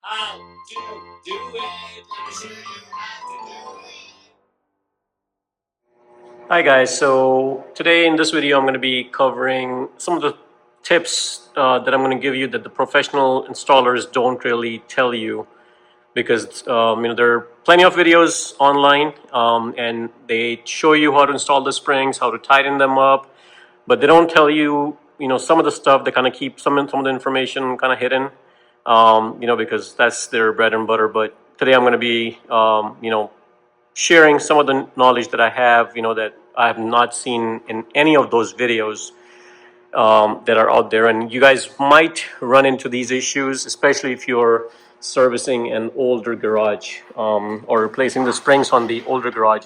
how to do it. Let me show you how to do it. Hi guys, so today in this video I'm going to be covering some of the tips that I'm going to give you that the professional installers don't really tell you, because there are plenty of videos online, and they show you how to install the springs, how to tighten them up, but they don't tell you, some of the stuff. They kind of keep some of the information kind of hidden, because that's their bread and butter. But today I'm going to be, sharing some of the knowledge that I have, that I have not seen in any of those videos that are out there. And you guys might run into these issues, especially if you're servicing an older garage, or replacing the springs on the older garage.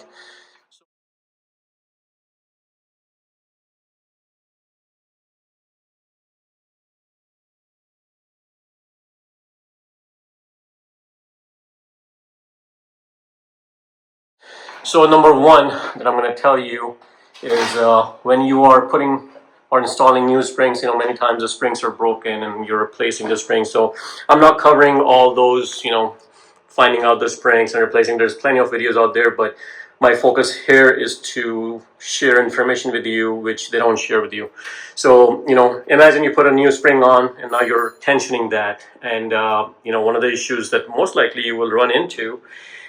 So number one that I'm going to tell you is, when you are putting or installing new springs, many times the springs are broken and you're replacing the springs. So I'm not covering all those, finding out the springs and replacing. There's plenty of videos out there, but my focus here is to share information with you which they don't share with you. So, imagine you put a new spring on and now you're tensioning that. And, one of the issues that most likely you will run into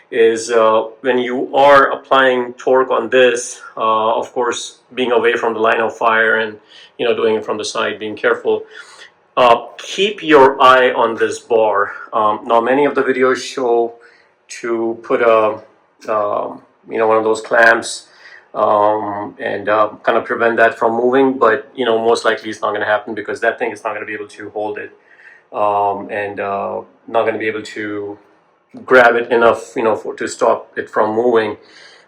is, when you are applying torque on this, of course, being away from the line of fire and, doing it from the side, being careful. Keep your eye on this bar. Now, many of the videos show to put a, one of those clamps, and kind of prevent that from moving, but, most likely it's not going to happen because that thing is not going to be able to hold it, and not going to be able to grab it enough, to stop it from moving.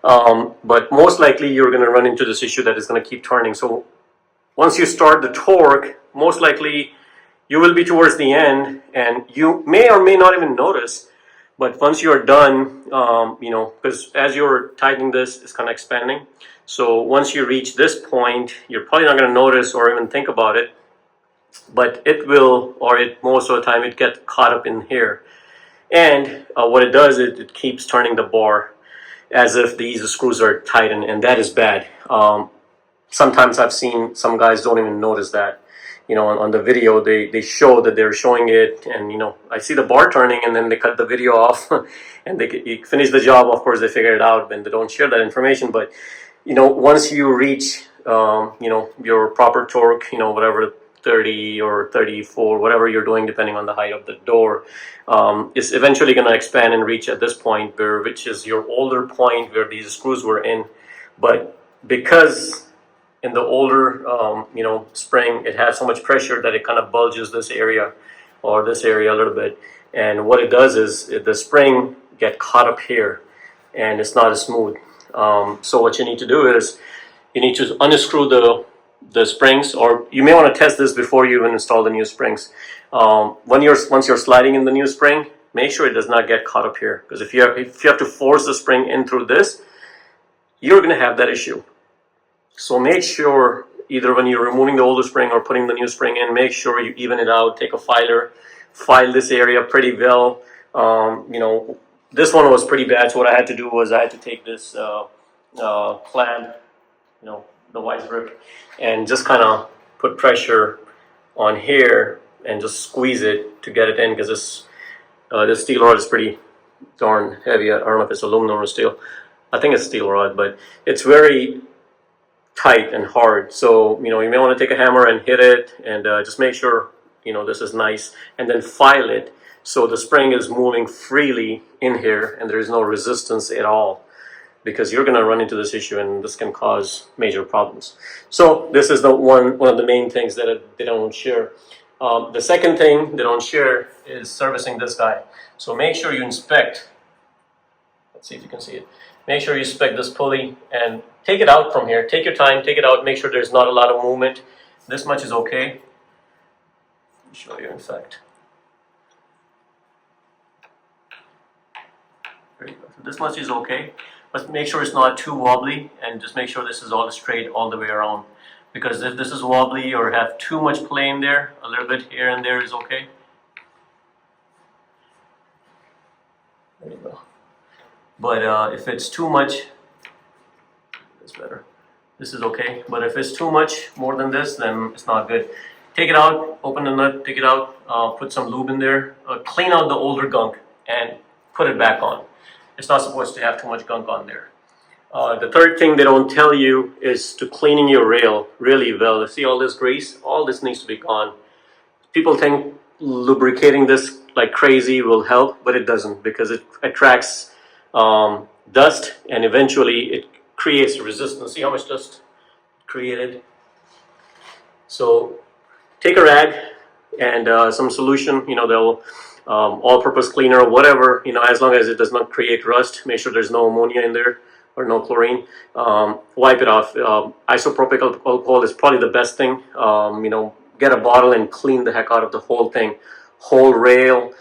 But most likely you're going to run into this issue that is going to keep turning. So once you start the torque, most likely you will be towards the end, and you may or may not even notice. But once you're done, because as you're tightening this, it's kind of expanding. So once you reach this point, you're probably not going to notice or even think about it, but it will, or most of the time it gets caught up in here. And what it does is it keeps turning the bar as if these screws are tightened, and that is bad. Sometimes I've seen some guys don't even notice that. On the video, they show that they're showing it, and, I see the bar turning, and then they cut the video off, and they finish the job. Of course, they figure it out, and they don't share that information. But, once you reach, your proper torque, whatever, 30 or 34, whatever you're doing, depending on the height of the door, is eventually going to expand and reach at this point, which is your older point where these screws were in. But because in the older, spring, it has so much pressure that it kind of bulges this area or this area a little bit. And what it does is the spring get caught up here, and it's not as smooth. So what you need to do is you need to unscrew the springs, or you may want to test this before you even install the new springs. Once you're sliding in the new spring, make sure it does not get caught up here, because if you have to force the spring in through this, you're going to have that issue. So make sure, either when you're removing the older spring or putting the new spring in, make sure you even it out. Take a filer, file this area pretty well. This one was pretty bad, so what I had to do was I had to take this clamp, the vice grip, and just kind of put pressure on here and just squeeze it to get it in, because this steel rod is pretty darn heavy. I don't know if it's aluminum or steel. I think it's steel rod, but it's very tight and hard. So, you may want to take a hammer and hit it, and just make sure, this is nice, and then file it so the spring is moving freely in here and there is no resistance at all, because you're going to run into this issue and this can cause major problems. So this is one of the main things that they don't share. The second thing they don't share is servicing this guy. So make sure you inspect. Let's see if you can see it. Make sure you inspect this pulley and take it out from here. Take your time, take it out, make sure there's not a lot of movement. This much is okay. Let me show you, in fact. There you go. So this much is okay, but make sure it's not too wobbly, and just make sure this is all straight all the way around. Because if this is wobbly or have too much play in there, a little bit here and there is okay. There you go. But if it's too much, that's better. This is okay. But if it's too much, more than this, then it's not good. Take it out, open the nut, take it out, put some lube in there, clean out the older gunk, and put it back on. It's not supposed to have too much gunk on there. The third thing they don't tell you is to cleaning your rail really well. See all this grease? All this needs to be gone. People think lubricating this like crazy will help, but it doesn't, because it attracts dust, and eventually it creates resistance. See how much dust created? So take a rag and some solution, they'll all-purpose cleaner or whatever, as long as it does not create rust. Make sure there's no ammonia in there or no chlorine. Wipe it off. Isopropyl alcohol is probably the best thing. Get a bottle and clean the heck out of the whole thing, whole rail.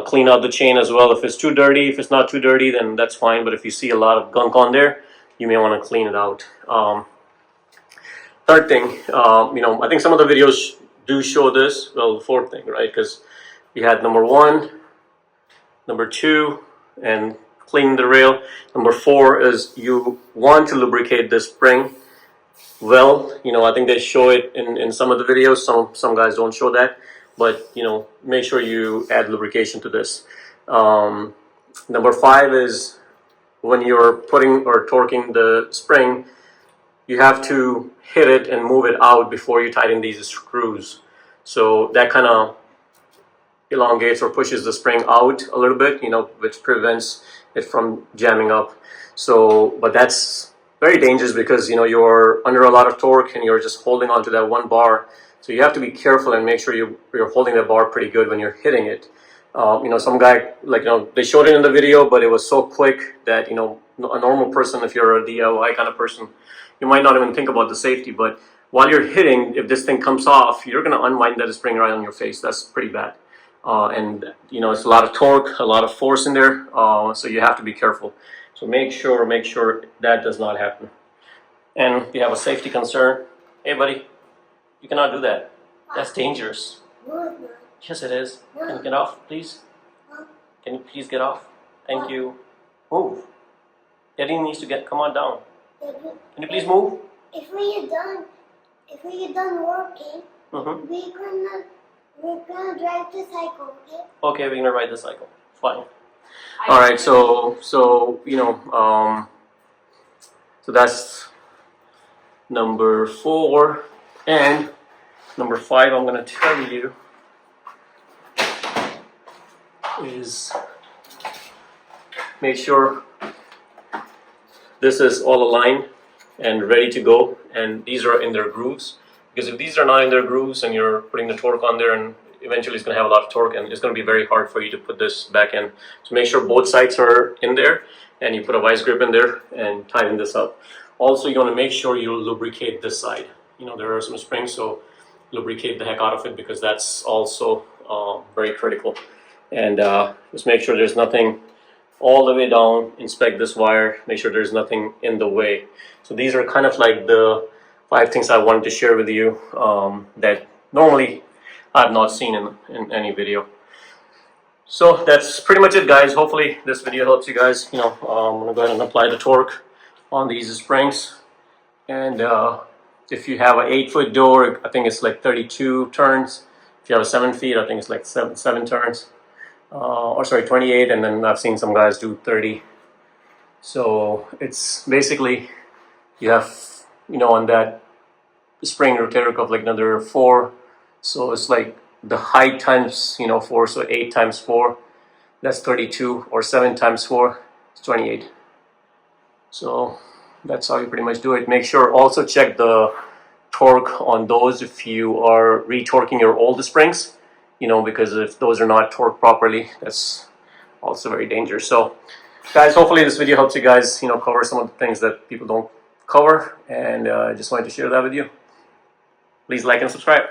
Clean out the chain as well. If it's too dirty, if it's not too dirty, then that's fine. But if you see a lot of gunk on there, you may want to clean it out. Third thing, I think some of the videos do show this. Well, the fourth thing, right? Because you had number 1, number 2, and clean the rail. Number 4 is you want to lubricate the spring well. I think they show it in some of the videos. Some guys don't show that. But, make sure you add lubrication to this. Number 5 is when you're putting or torquing the spring, you have to hit it and move it out before you tighten these screws. So that kind of elongates or pushes the spring out a little bit, which prevents it from jamming up. So, but that's very dangerous because, you're under a lot of torque and you're just holding on to that one bar. So you have to be careful and make sure you're holding the bar pretty good when you're hitting it. Some guy, they showed it in the video, but it was so quick that, a normal person, if you're a DIY kind of person, you might not even think about the safety. But while you're hitting, if this thing comes off, you're going to unwind that spring right on your face. That's pretty bad. And, it's a lot of torque, a lot of force in there. So you have to be careful. So make sure that does not happen. And if you have a safety concern, hey, buddy, you cannot do that. That's dangerous. Yes, it is. Can you get off, please? Can you please get off? Thank you. Move. Daddy needs to come on down. Can you please move? If we are done working, we're gonna drive the cycle, okay? Okay, we're gonna ride the cycle. Fine. All right. So that's number 4. And number 5, I'm going to tell you, is make sure this is all aligned and ready to go, and these are in their grooves. Because if these are not in their grooves and you're putting the torque on there, and eventually it's going to have a lot of torque, and it's going to be very hard for you to put this back in. So make sure both sides are in there, and you put a vice grip in there and tighten this up. Also, you want to make sure you lubricate this side. There are some springs, so lubricate the heck out of it, because that's also very critical. And just make sure there's nothing all the way down. Inspect this wire, make sure there's nothing in the way. So these are kind of like the 5 things I wanted to share with you that normally I've not seen in any video. So that's pretty much it, guys. Hopefully this video helps you guys. I'm gonna go ahead and apply the torque on these springs. And if you have an 8-foot door, I think it's like 32 turns. If you have a 7 feet, I think it's like 7 turns. Or sorry, 28, and then I've seen some guys do 30. So it's basically, you have, on that spring rotator cuff, like another 4. So it's like the height times, 4, so 8 times 4, that's 32, or 7 times 4, it's 28. So that's how you pretty much do it. Make sure also check the torque on those if you are retorquing your old springs, because if those are not torqued properly, that's also very dangerous. So guys, hopefully this video helps you guys, cover some of the things that people don't cover, and I just wanted to share that with you. Please like and subscribe.